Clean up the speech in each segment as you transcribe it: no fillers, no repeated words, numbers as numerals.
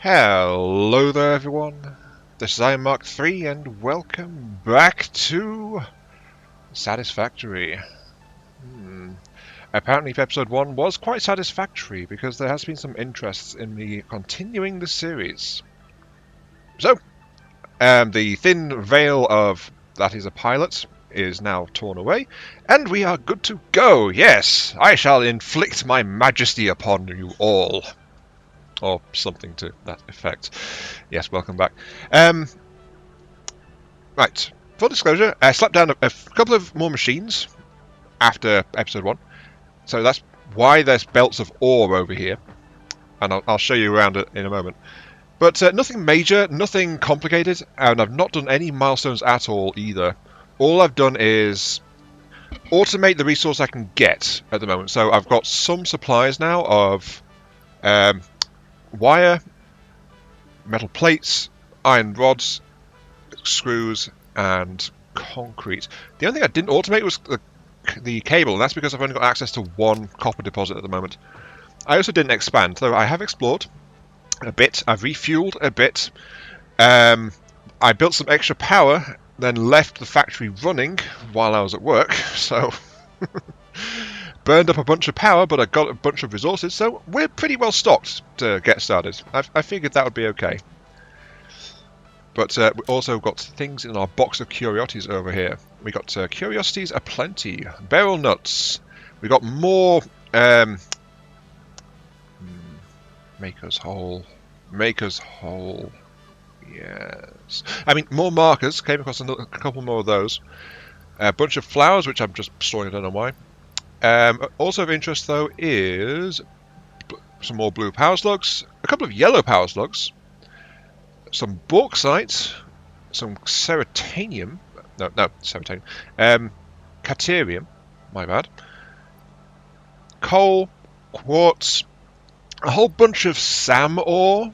Hello there everyone, this is Mark 3 and welcome back to Satisfactory. Apparently episode 1 was quite satisfactory because there has been some interest in me continuing the series. So, the thin veil of that is a pilot is now torn away and we are good to go. Yes, I shall inflict my majesty upon you all. Or something to that effect. Yes, welcome back. Right, full disclosure, I slapped down a couple of more machines after episode 1. So that's why there's belts of ore over here. And I'll show you around it in a moment. But nothing major, nothing complicated, and I've not done any milestones at all either. All I've done is automate the resource I can get at the moment. So I've got some supplies now of wire, metal plates, iron rods, screws, and concrete. The only thing I didn't automate was the cable, and that's because I've only got access to one copper deposit at the moment. I also didn't expand, though I have explored a bit. I've refueled a bit. I built some extra power, then left the factory running while I was at work, so burned up a bunch of power, but I got a bunch of resources, so we're pretty well stocked to get started. I figured that would be okay. But we also got things in our box of curiosities over here. We got curiosities aplenty, beryl nuts. We got more Maker's Hole. Maker's Hole. Yes. I mean, more markers. Came across a couple more of those. A bunch of flowers, which I'm just storing, I don't know why. Also of interest, though, is some more blue power slugs, a couple of yellow power slugs, some bauxite, some ceratanium, no, ceratanium, caterium, my bad, coal, quartz, a whole bunch of SAM ore,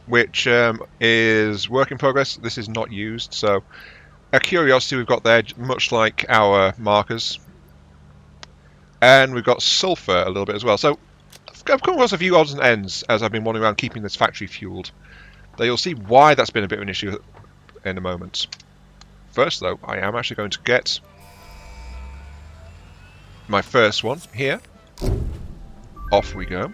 which is work in progress. This is not used, so a curiosity we've got there, much like our markers. And we've got sulfur a little bit as well. So I've come across a few odds and ends as I've been wandering around keeping this factory fueled. Though you'll see why that's been a bit of an issue in a moment. First, though, I am actually going to get my first one here. Off we go.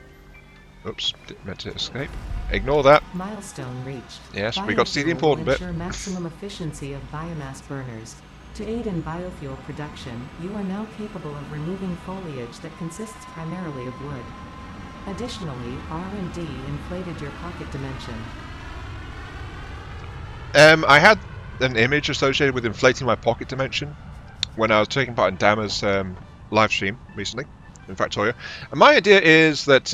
Oops, didn't meant to escape. Ignore that. Milestone reached. Yes, we got to see the important bit. Ensure maximum efficiency of biomass burners. To aid in biofuel production, you are now capable of removing foliage that consists primarily of wood. Additionally, R&D inflated your pocket dimension. I had an image associated with inflating my pocket dimension when I was taking part in Dama's live stream recently in Factoria. And my idea is that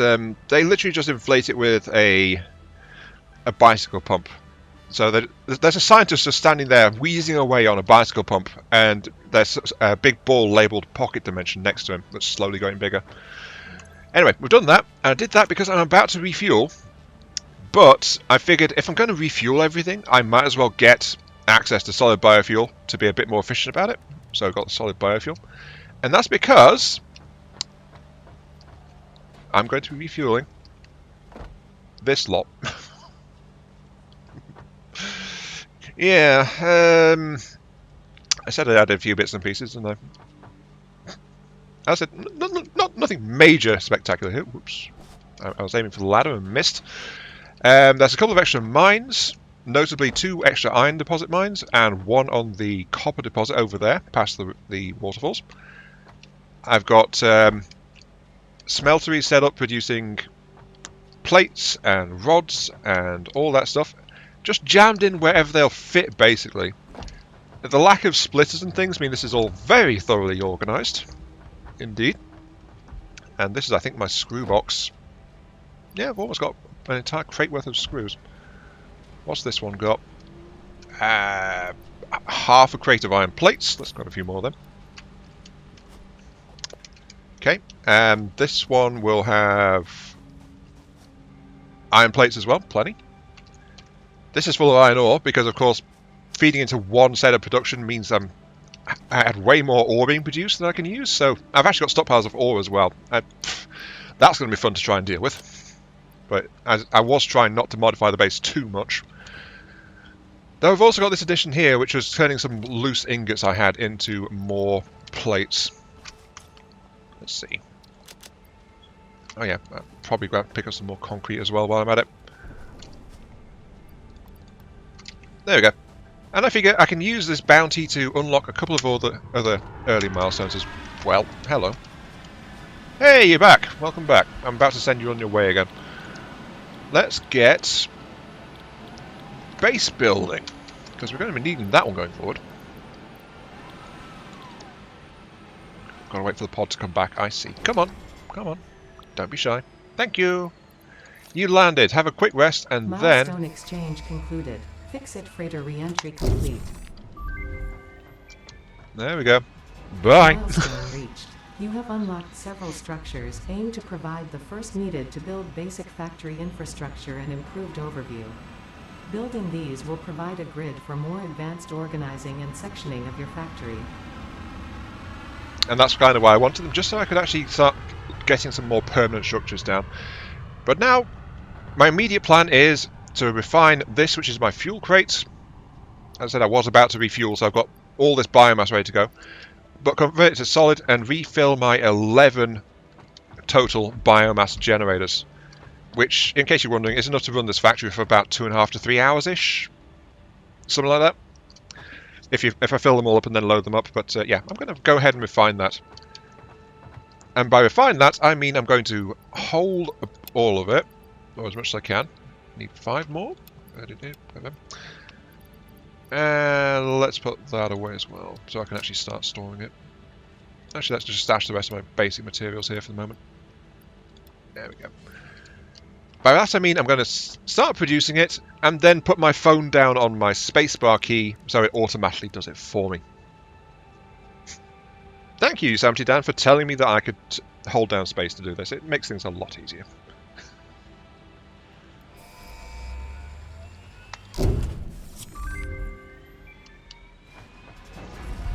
they literally just inflate it with a bicycle pump. So there's a scientist just standing there wheezing away on a bicycle pump, and there's a big ball labelled pocket dimension next to him that's slowly going bigger. Anyway, we've done that, and I did that because I'm about to refuel, but I figured if I'm going to refuel everything, I might as well get access to solid biofuel to be a bit more efficient about it. So I've got solid biofuel, and that's because I'm going to be refueling this lot. Yeah, I said I added a few bits and pieces, and I said nothing major spectacular here. Whoops, I was aiming for the ladder and missed. There's a couple of extra mines, notably 2 extra iron deposit mines and 1 on the copper deposit over there, past the waterfalls. I've got smeltery set up producing plates and rods and all that stuff. Just jammed in wherever they'll fit, basically. The lack of splitters and things mean this is all very thoroughly organised. Indeed. And this is, I think, my screw box. Yeah, I've almost got an entire crate worth of screws. What's this one got? Half a crate of iron plates. Let's grab a few more of them. Okay, and this one will have iron plates as well, plenty. This is full of iron ore because, of course, feeding into one set of production means I had way more ore being produced than I can use. So I've actually got stockpiles of ore as well. That's going to be fun to try and deal with. but as I was trying not to modify the base too much. Though I've also got this addition here, which was turning some loose ingots I had into more plates. Let's see. Oh yeah, I'll probably go out and pick up some more concrete as well while I'm at it. There we go. And I figure I can use this bounty to unlock a couple of other early milestones as well. Hello. Hey, you're back. Welcome back. I'm about to send you on your way again. Let's get base building, because we're going to be needing that one going forward. Gotta wait for the pod to come back. I see. Come on. Come on. Don't be shy. Thank you. You landed. Have a quick rest and Milestone exchange concluded. Fix-it freighter re-entry complete. There we go. Bye. Milestone reached. You have unlocked several structures aimed to provide the first needed to build basic factory infrastructure and improved overview. Building these will provide a grid for more advanced organizing and sectioning of your factory. And that's kind of why I wanted them, just so I could actually start getting some more permanent structures down. But now, my immediate plan is to refine this, which is my fuel crate. As I said, I was about to refuel, so I've got all this biomass ready to go. But convert it to solid and refill my 11 total biomass generators. Which, in case you're wondering, is enough to run this factory for about 2.5 to 3 hours-ish. Something like that. If I fill them all up and then load them up. But yeah, I'm going to go ahead and refine that. And by refine that, I mean I'm going to hold all of it, or as much as I can. Need 5 more. And let's put that away as well, so I can actually start storing it. Actually, let's just stash the rest of my basic materials here for the moment. There we go. By that I mean I'm going to start producing it, and then put my phone down on my spacebar key, so it automatically does it for me. Thank you, Samty Dan, for telling me that I could hold down space to do this. It makes things a lot easier.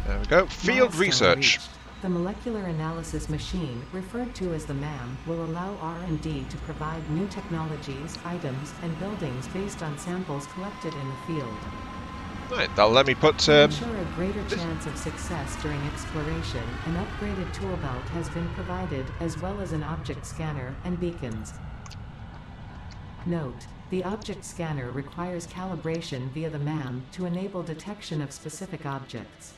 There we go. Field Milestone research. reached. The molecular analysis machine, referred to as the MAM, will allow R&D to provide new technologies, items, and buildings based on samples collected in the field. Right, that'll let me put... To ensure a greater chance of success during exploration, an upgraded tool belt has been provided, as well as an object scanner and beacons. Note: the object scanner requires calibration via the MAM to enable detection of specific objects.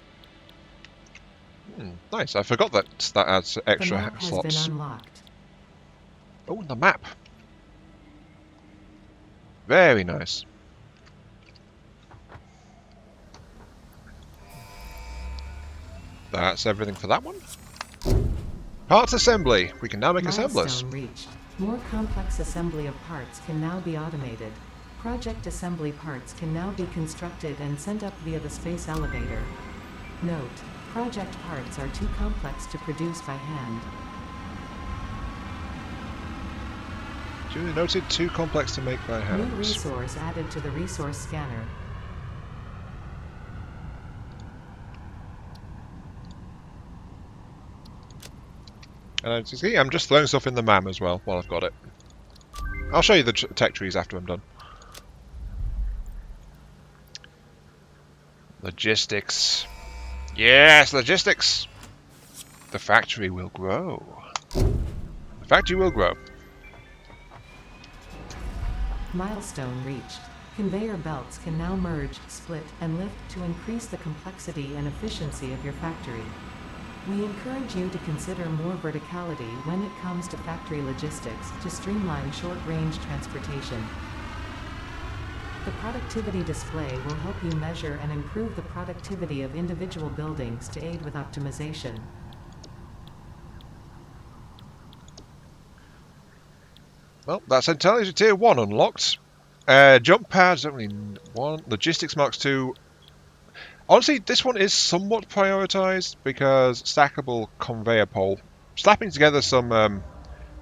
Nice, I forgot that adds extra the map slots. has been unlocked. Oh, the map. Very nice. That's everything for that one. Parts assembly. We can now make assemblers. Milestone reached. More complex assembly of parts can now be automated. Project assembly parts can now be constructed and sent up via the space elevator. Note: project parts are too complex to produce by hand. Duly noted, too complex to make by hand. New resource added to the resource scanner. And as you see, I'm just throwing stuff in the MAM as well while I've got it. I'll show you the tech trees after I'm done. Logistics. Yes, logistics! The factory will grow. The factory will grow. Milestone reached. Conveyor belts can now merge, split, and lift to increase the complexity and efficiency of your factory. We encourage you to consider more verticality when it comes to factory logistics to streamline short-range transportation. The productivity display will help you measure and improve the productivity of individual buildings to aid with optimization. Well, that's Intelligence Tier 1 unlocked. Jump pads, don't really want. Logistics Marks 2. Honestly, this one is somewhat prioritized because stackable conveyor pole. Slapping together some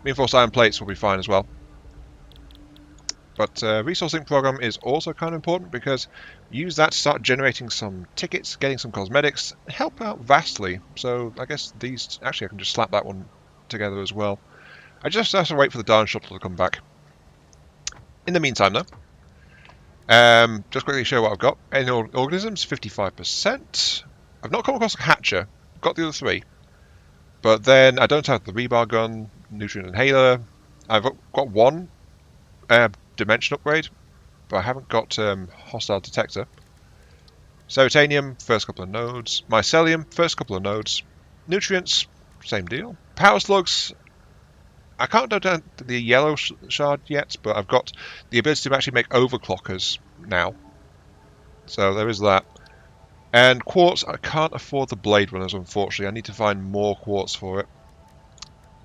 reinforced iron plates will be fine as well. But resourcing program is also kind of important because use that to start generating some tickets, getting some cosmetics, help out vastly. So I guess these, actually I can just slap that one together as well. I just have to wait for the darn shuttle to come back. In the meantime, though, just quickly show what I've got. Any organisms, 55%. I've not come across a hatcher. I've got the other 3. But then I don't have the rebar gun, nutrient inhaler. I've got 1 dimension upgrade, but I haven't got hostile detector. Ceratanium, first couple of nodes. Mycelium, first couple of nodes. Nutrients, same deal. Power slugs, I can't go down to the yellow shard yet, but I've got the ability to actually make overclockers now. So there is that. And quartz, I can't afford the blade runners, unfortunately. I need to find more quartz for it.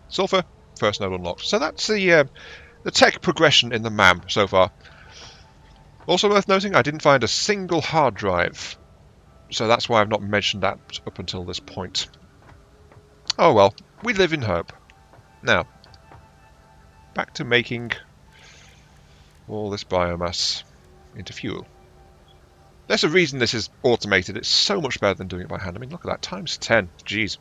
Sulfur, first node unlocked. So that's the tech progression in the MAM so far. Also worth noting, I didn't find a single hard drive. So that's why I've not mentioned that up until this point. Oh well, we live in hope. Now, back to making all this biomass into fuel. There's a reason this is automated. It's so much better than doing it by hand. I mean, look at that, times 10. Jeez.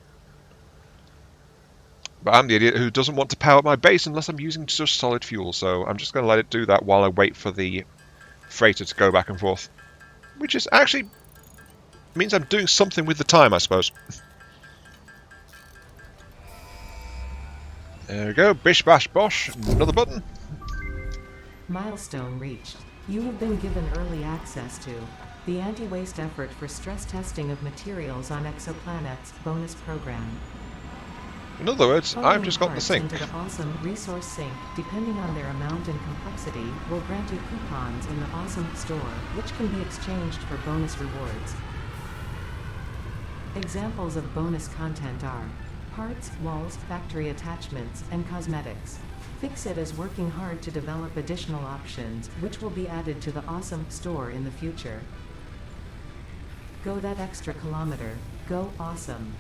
But I'm the idiot who doesn't want to power up my base unless I'm using just solid fuel, so I'm just going to let it do that while I wait for the freighter to go back and forth. Which is actually means I'm doing something with the time, I suppose. There we go, bish bash bosh, another button. Milestone reached. You have been given early access to the anti-waste effort for stress testing of materials on exoplanets bonus program. In other words, I've just got the Parts sink. into the awesome resource sink, depending on their amount and complexity, will grant you coupons in the awesome store, which can be exchanged for bonus rewards. Examples of bonus content are parts, walls, factory attachments, and cosmetics. Fixit is working hard to develop additional options, which will be added to the awesome store in the future. Go that extra kilometer. Go awesome.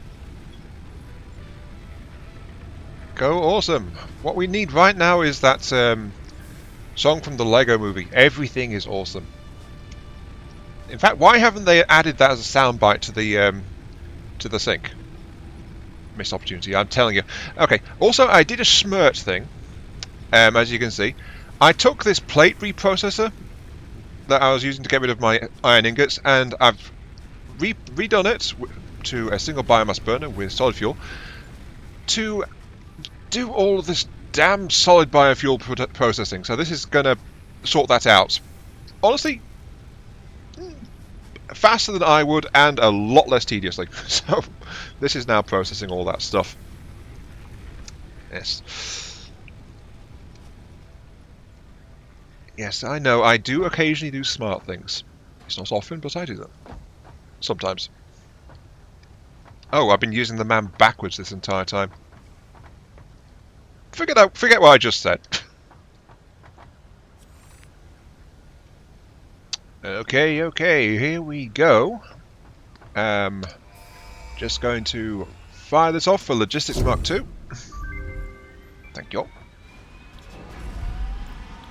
Go awesome. What we need right now is that song from the Lego movie. Everything is awesome. In fact, why haven't they added that as a soundbite to the sync? Missed opportunity, I'm telling you. Okay, also I did a smirt thing, as you can see. I took this plate reprocessor that I was using to get rid of my iron ingots, and I've redone it to a single biomass burner with solid fuel to do all of this damn solid biofuel processing. So this is going to sort that out. Honestly, faster than I would and a lot less tediously. So this is now processing all that stuff. Yes. Yes, I know. I do occasionally do smart things. It's not often, but I do them. Sometimes. Oh, I've been using the man backwards this entire time. Forget what I just said. Okay, here we go. Just going to fire this off for Logistics Mark II. Thank you.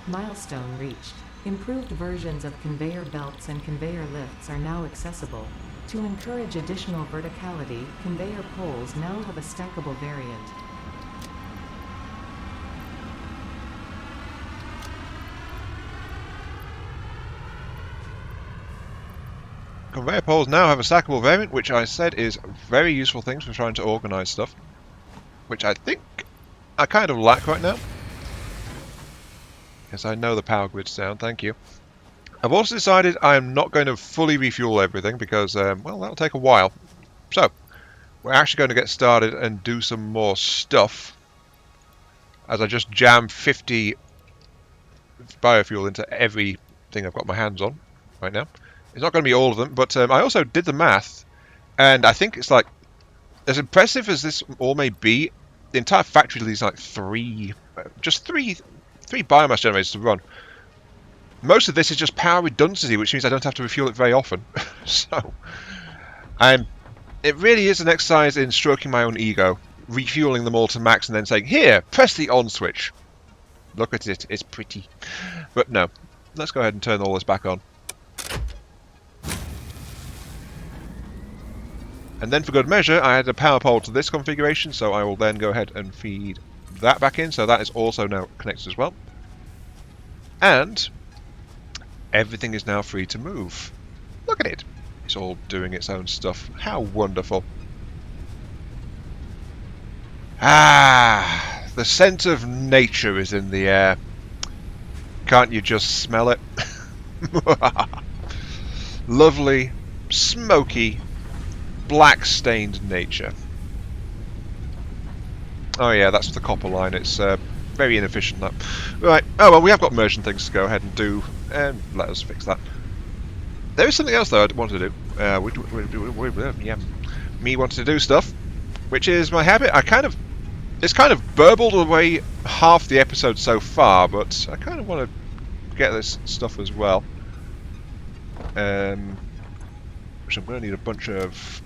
Milestone reached. Improved versions of conveyor belts and conveyor lifts are now accessible. To encourage additional verticality, conveyor poles now have a stackable variant. Conveyor poles now have a stackable variant, which I said is very useful things for trying to organise stuff. Which I think I kind of lack right now. Yes, I know the power grid's down, thank you. I've also decided I am not going to fully refuel everything because, well, that'll take a while. So, we're actually going to get started and do some more stuff. As I just jam 50 biofuel into everything I've got my hands on right now. It's not going to be all of them, but I also did the math, and I think it's like, as impressive as this all may be, the entire factory needs like three biomass generators to run. Most of this is just power redundancy, which means I don't have to refuel it very often. So, it really is an exercise in stroking my own ego, refueling them all to max and then saying, here, press the on switch. Look at it, it's pretty. But no, let's go ahead and turn all this back on. And then for good measure, I had a power pole to this configuration, so I will then go ahead and feed that back in, so that is also now connected as well. And everything is now free to move. Look at it. It's all doing its own stuff. How wonderful. Ah, the scent of nature is in the air. Can't you just smell it? Lovely, smoky, black-stained nature. Oh yeah, that's the copper line. It's very inefficient. That. Right. Oh well, we have got merchant things to go ahead and do, and let us fix that. There is something else though I wanted to do. Yeah, me wanted to do stuff, which is my habit. It's kind of burbled away half the episode so far, but I kind of want to get this stuff as well. Which I'm going to need a bunch of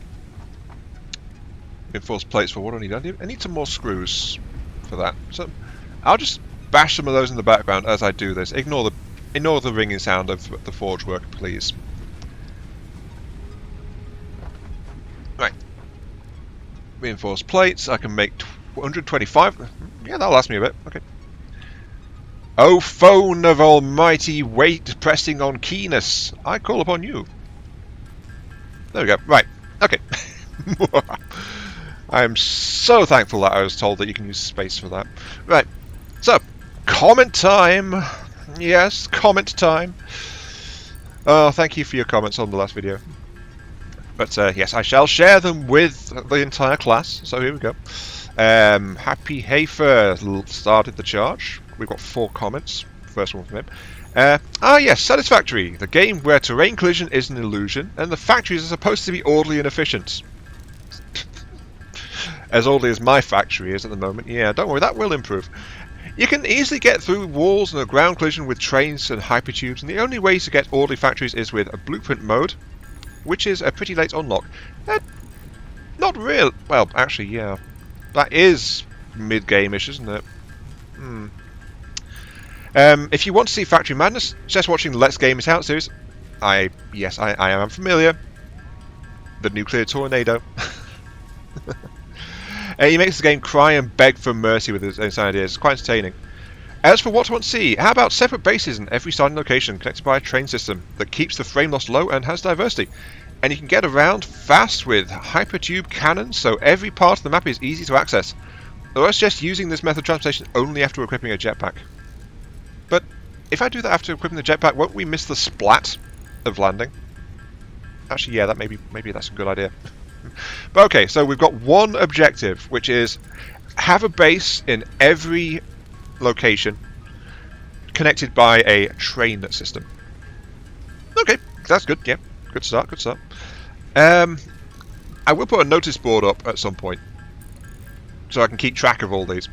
reinforced plates for. What do I need? I need some more screws for that. So I'll just bash some of those in the background as I do this. Ignore the ringing sound of the forge work, please. Right. Reinforced plates. I can make 125. Yeah, that'll last me a bit. Okay. O phone of almighty weight pressing on keenness, I call upon you. There we go. Right. Okay. I am so thankful that I was told that you can use space for that. Right. So, comment time. Yes, comment time. Oh, thank you for your comments on the last video. But yes, I shall share them with the entire class. So here we go. Happy Hafer started the charge. We've got 4 comments. First one from him. Yes, Satisfactory. The game where terrain collision is an illusion, and the factories are supposed to be orderly and efficient. As orderly as my factory is at the moment. Yeah, don't worry, that will improve. You can easily get through walls and a ground collision with trains and hypertubes, and the only way to get orderly factories is with a blueprint mode, which is a pretty late unlock. Not real. Well, actually, yeah. That is mid-game-ish, isn't it? If you want to see Factory Madness, just watching the Let's Game It Out series. Yes, I am familiar. The nuclear tornado. He makes the game cry and beg for mercy with his own ideas. It's quite entertaining. As for what I want to see, how about separate bases in every starting location connected by a train system that keeps the frame loss low and has diversity? And you can get around fast with hypertube cannons, so every part of the map is easy to access. Or else just using this method of transportation only after equipping a jetpack. But if I do that after equipping the jetpack, won't we miss the splat of landing? Actually, yeah, that maybe that's a good idea. But okay, so we've got one objective, which is have a base in every location connected by a train system. Okay, that's good. Yeah, good start. Good start. I will put a notice board up at some point so I can keep track of all these.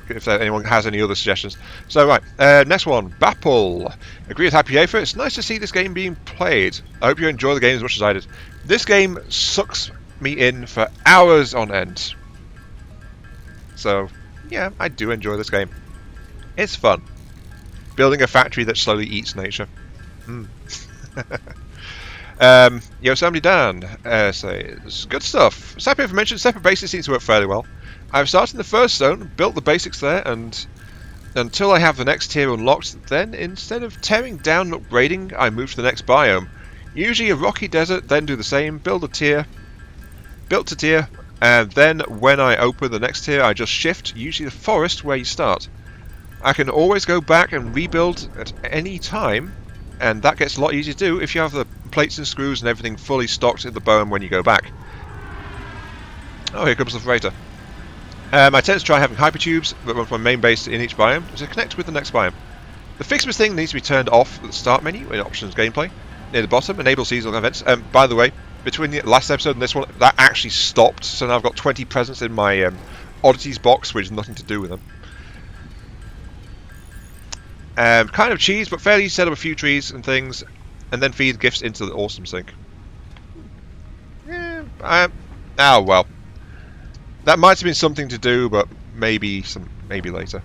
If anyone has any other suggestions. So right, next one, Bapple. Agree with Happy Afer. It's nice to see this game being played. I hope you enjoy the game as much as I did. This game sucks me in for hours on end. So yeah, I do enjoy this game. It's fun. Building a factory that slowly eats nature. Yosemite Dan says, good stuff. Separate information, separate bases seems to work fairly well. I've started in the first zone, built the basics there, and until I have the next tier unlocked, then instead of tearing down and upgrading, I move to the next biome. Usually a rocky desert, then do the same, built to tier, and then when I open the next tier, I just shift, usually the forest where you start. I can always go back and rebuild at any time, and that gets a lot easier to do if you have the plates and screws and everything fully stocked in the biome when you go back. Oh, here comes the freighter. I tend to try having hypertubes that run from my main base in each biome to connect with the next biome. The Fixmas thing needs to be turned off at the start menu in Options Gameplay. Near the bottom, enable seasonal events. By the way, between the last episode and this one, that actually stopped, so now I've got 20 presents in my oddities box, which has nothing to do with them. Kind of cheese, but fairly set up a few trees and things, and then feed gifts into the awesome sink. Yeah, oh well. That might have been something to do, but maybe later.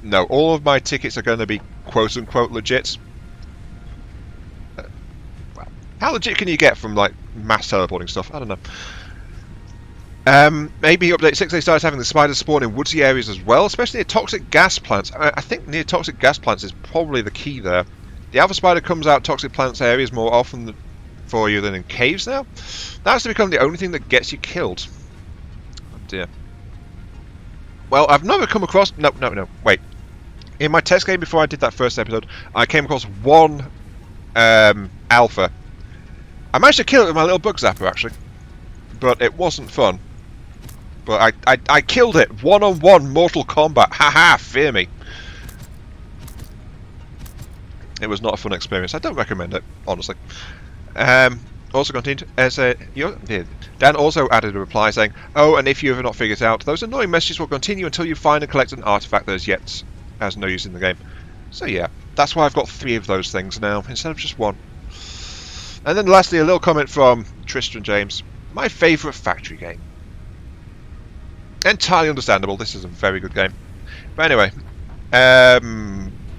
No, all of my tickets are going to be quote-unquote legit. Well, how legit can you get from like mass teleporting stuff? I don't know. Maybe update 6 they started having the spiders spawn in woodsy areas as well, especially near toxic gas plants. I think near toxic gas plants is probably the key there. The alpha spider comes out toxic plants areas more often for you than in caves now. That's to become the only thing that gets you killed. Oh dear. Well, I've never come across... No, wait. In my test game before I did that first episode, I came across one alpha. I managed to kill it with my little bug zapper, actually. But it wasn't fun. But I killed it. One-on-one Mortal Kombat. Haha, fear me. It was not a fun experience. I don't recommend it, honestly. Also continued, Dan also added a reply saying, "Oh, and if you have not figured it out, those annoying messages will continue until you find and collect an artifact that is yet has no use in the game." So yeah, that's why I've got 3 of those things now, instead of just 1. And then lastly, a little comment from Tristan James. My favourite factory game. Entirely understandable, this is a very good game. But anyway,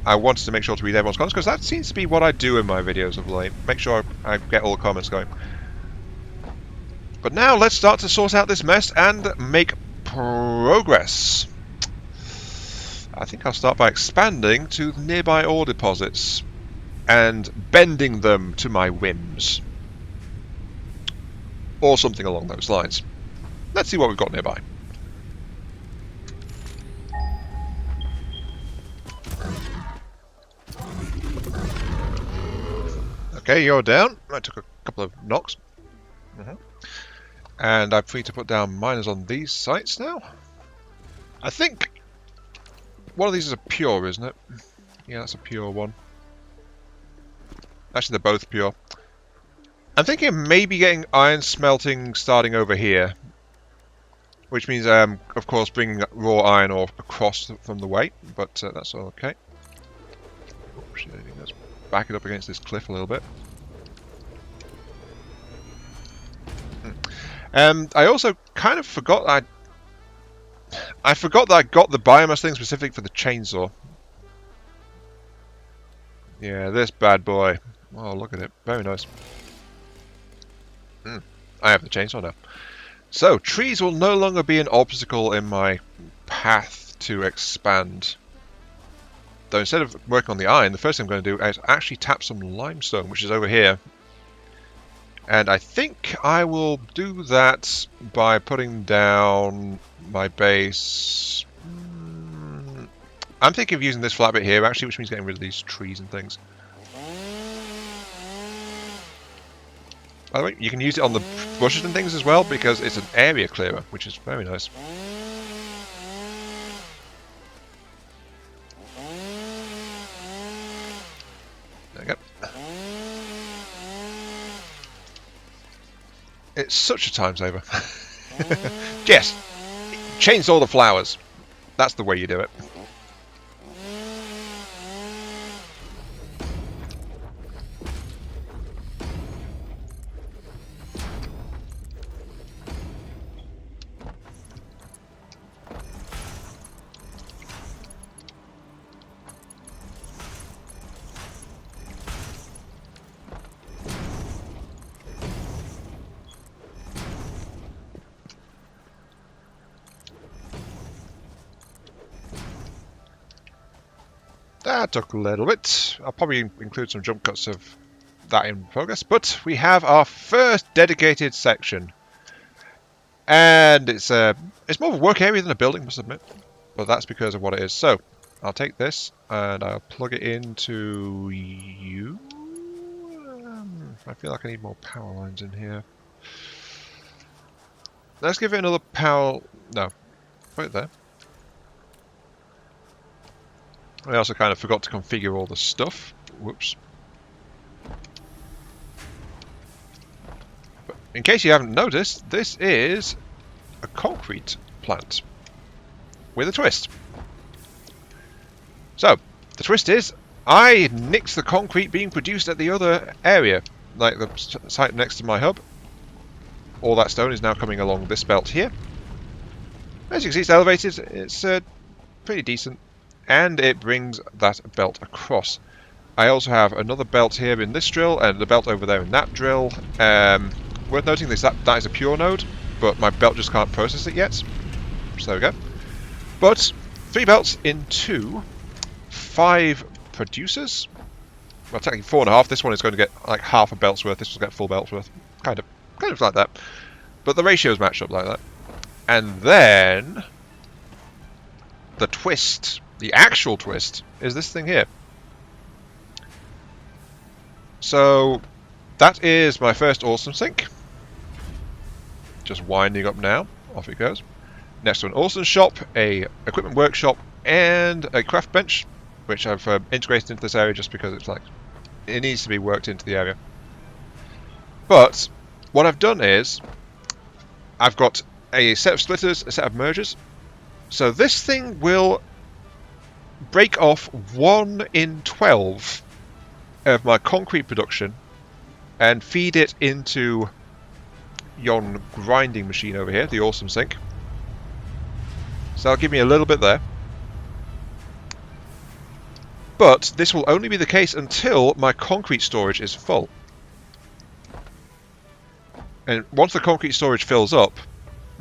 I wanted to make sure to read everyone's comments, because that seems to be what I do in my videos of late. Make sure I get all the comments going. But now let's start to sort out this mess and make progress. I think I'll start by expanding to nearby ore deposits and bending them to my whims. Or something along those lines. Let's see what we've got nearby. Okay, you're down. I took a couple of knocks. And I'm free to put down miners on these sites now. I think one of these is a pure, isn't it? Yeah, that's a pure one. Actually, they're both pure. I'm thinking of maybe getting iron smelting starting over here. Which means, of course, bringing raw iron ore across from the way. But that's all okay. Oops, let's back it up against this cliff a little bit. I also kind of forgot I forgot that I got the biomass thing specific for the chainsaw. Yeah, this bad boy. Oh, look at it. Very nice. I have the chainsaw now. So, trees will no longer be an obstacle in my path to expand. Though instead of working on the iron, the first thing I'm going to do is actually tap some limestone, which is over here. And I think I will do that by putting down my base. I'm thinking of using this flat bit here, actually, which means getting rid of these trees and things. By the way, you can use it on the bushes and things as well, because it's an area clearer, which is very nice. There we go. It's such a time saver. Yes, chainsaw the flowers. That's the way you do it. That took a little bit. I'll probably include some jump cuts of that in progress. But we have our first dedicated section. And it's more of a work area than a building, must admit. But that's because of what it is. So, I'll take this and I'll plug it into you. I feel like I need more power lines in here. Let's give it another power... No. Put it there. I also kind of forgot to configure all the stuff. Whoops. But in case you haven't noticed, this is a concrete plant with a twist. So, the twist is, I nicked the concrete being produced at the other area, like the site next to my hub. All that stone is now coming along this belt here. As you can see, it's elevated. It's pretty decent. And it brings that belt across. I also have another belt here in this drill, and the belt over there in that drill. Worth noting this, that is a pure node. but my belt just can't process it yet. So there we go. But 3 belts into 5 producers. Well, technically 4.5. This one is going to get like half a belt's worth. This will get full belt's worth. Kind of like that. But the ratios match up like that. And then the twist, the actual twist, is this thing here. So that is my first awesome sink. Just winding up now. Off it goes. Next to an awesome shop, a equipment workshop, and a craft bench, which I've integrated into this area just because it's like it needs to be worked into the area. But what I've done is I've got a set of splitters, a set of mergers. So this thing will break off 1 in 12 of my concrete production and feed it into yon grinding machine over here, the awesome sink. So that'll give me a little bit there. But this will only be the case until my concrete storage is full. And once the concrete storage fills up,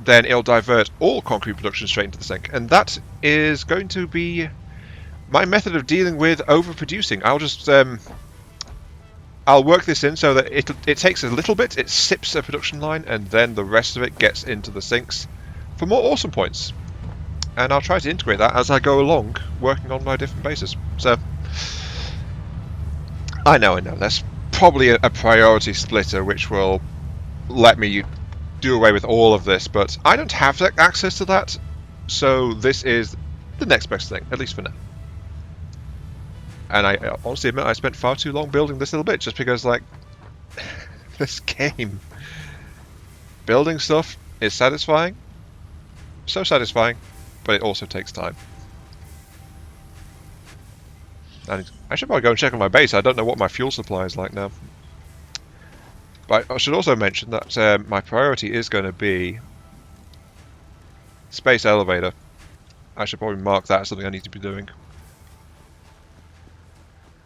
then it'll divert all concrete production straight into the sink. And that is going to be my method of dealing with overproducing. I'll just I'll work this in so that it takes a little bit, it sips a production line, and then the rest of it gets into the sinks for more awesome points. And I'll try to integrate that as I go along, working on my different bases. So, I know, there's probably a priority splitter which will let me do away with all of this, but I don't have that access to that, so this is the next best thing, at least for now. And I honestly admit I spent far too long building this little bit, just because, like, this game, building stuff is satisfying, so satisfying, but it also takes time. And I should probably go and check on my base. I don't know what my fuel supply is like now. But I should also mention that my priority is going to be space elevator. I should probably mark that as something I need to be doing.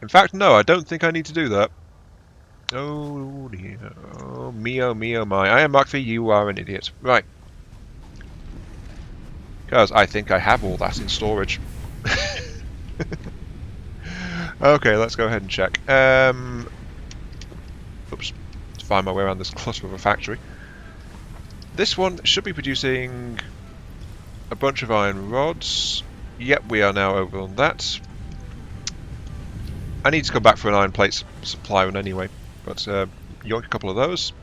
In fact, no, I don't think I need to do that. Oh dear. Oh, me, oh my. I am Mark V, you are an idiot. Right. Because I think I have all that in storage. Okay, let's go ahead and check. Oops. Let's find my way around this cluster of a factory. This one should be producing a bunch of iron rods. Yep, we are now over on that. I need to come back for an iron plate supply one anyway, but yoink a couple of those.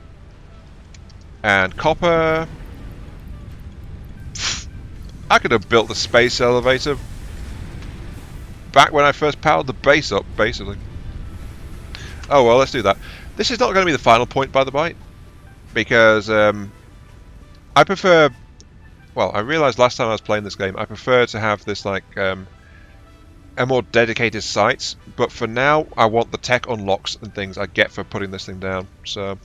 And copper. I could have built the space elevator back when I first powered the base up, basically. Oh well, let's do that. This is not going to be the final point, by the by, because I prefer... Well, I realised last time I was playing this game, I prefer to have this, like, a more dedicated site, but for now, I want the tech unlocks and things I get for putting this thing down, so...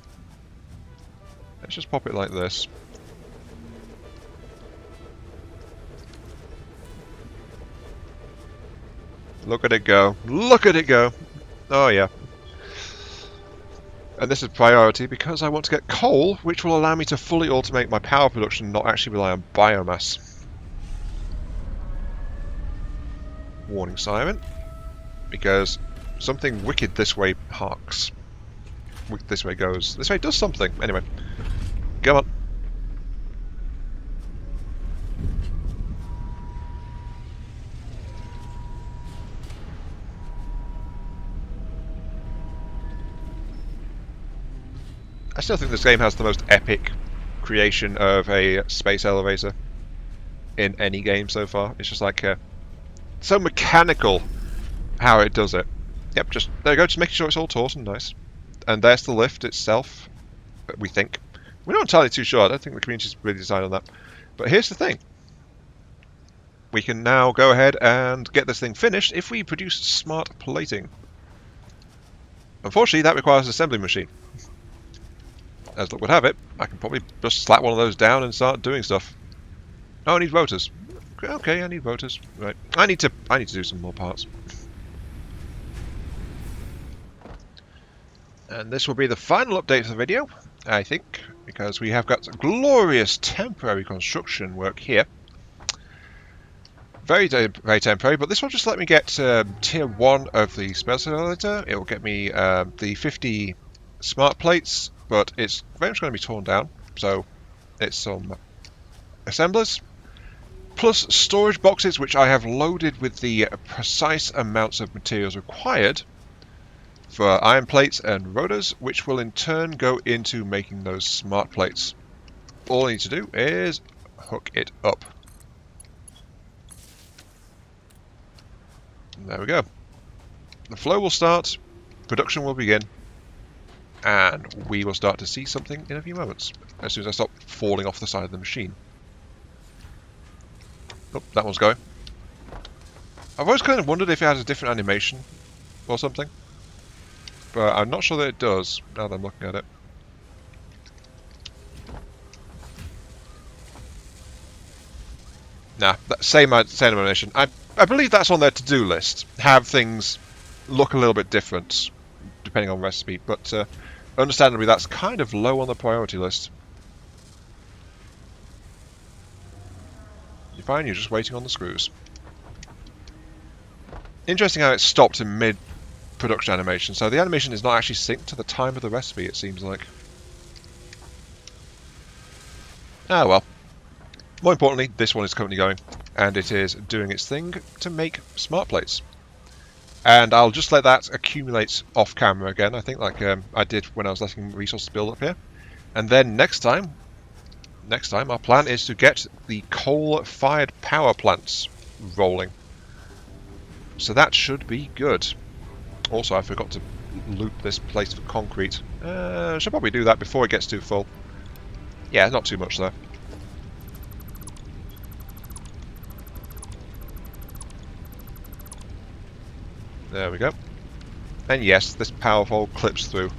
Let's just pop it like this. Look at it go. Look at it go! Oh yeah. And this is priority because I want to get coal, which will allow me to fully automate my power production and not actually rely on biomass. Warning siren. Because something wicked this way harks. This way goes. This way does something. Anyway. Come on. I still think this game has the most epic creation of a space elevator in any game so far. It's just like so mechanical how it does it. Yep, just there you go, just making sure it's all taut and nice. And there's the lift itself, we think. We're not entirely too sure, I don't think the community's really decided on that. But here's the thing. We can now go ahead and get this thing finished if we produce smart plating. Unfortunately, that requires an assembly machine. As luck would have it, I can probably just slap one of those down and start doing stuff. Oh, I need rotors. Okay, I need rotors. Right. I need to do some more parts. And this will be the final update for the video, I think. because we have got glorious temporary construction work here. Very temporary, but this will just let me get tier 1 of the spell simulator. It will get me the 50 smart plates, but it's very much going to be torn down. So it's some assemblers, plus storage boxes, which I have loaded with the precise amounts of materials required for iron plates and rotors, which will in turn go into making those smart plates. All I need to do is hook it up. There we go. The flow will start, production will begin, and we will start to see something in a few moments, as soon as I stop falling off the side of the machine. Oh, that one's going. I've always kind of wondered if it has a different animation or something, but I'm not sure that it does, now that I'm looking at it. Nah, that same animation. I believe that's on their to-do list. Have things look a little bit different, depending on recipe, but understandably that's kind of low on the priority list. You're fine, you're just waiting on the screws. Interesting how it stopped in mid-production animation, so the animation is not actually synced to the time of the recipe, it seems like. Ah well. More importantly, this one is currently going, and it is doing its thing to make smart plates. And I'll just let that accumulate off camera again, I think, like I did when I was letting resources build up here. And then next time our plan is to get the coal-fired power plants rolling. So that should be good. Also, I forgot to loot this place for concrete. Should probably do that before it gets too full. Yeah, not too much though. There we go. And yes, this power pole clips through.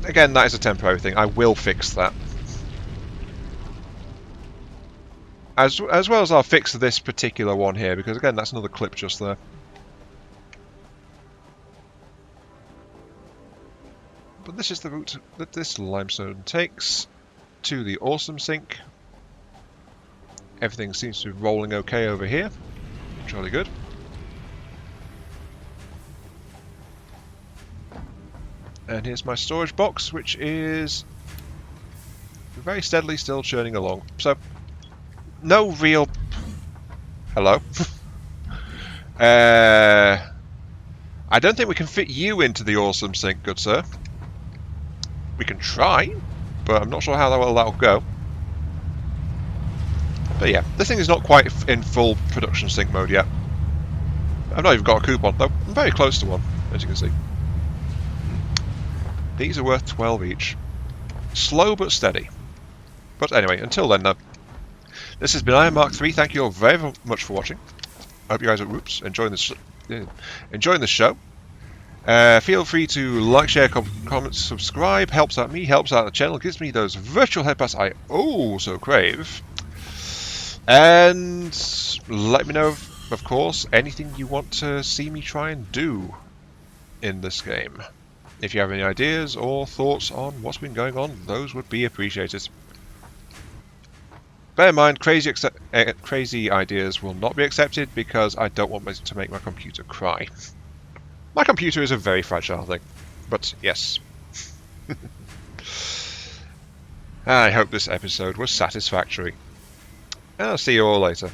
Again, that is a temporary thing. I will fix that. As well as I'll fix this particular one here, because again, that's another clip just there. But this is the route that this limestone takes to the awesome sink. Everything seems to be rolling okay over here. Jolly good. And here's my storage box, which is very steadily still churning along. So, no real... Hello? I don't think we can fit you into the awesome sink, good sir. We can try, but I'm not sure how well that'll go. But yeah, this thing is not quite in full production sink mode yet. I've not even got a coupon, though I'm very close to one, as you can see. These are worth 12 each. Slow but steady. But anyway, until then though, this has been Iron Mark 3. Thank you all very much for watching. I hope you guys are enjoying the show. Feel free to like, share, comment, subscribe. Helps out me, helps out the channel, gives me those virtual headpats I oh so crave. And let me know, of course, anything you want to see me try and do in this game. If you have any ideas or thoughts on what's been going on, those would be appreciated. Bear in mind, crazy ideas will not be accepted because I don't want to make my computer cry. My computer is a very fragile thing, but yes. I hope this episode was satisfactory. I'll see you all later.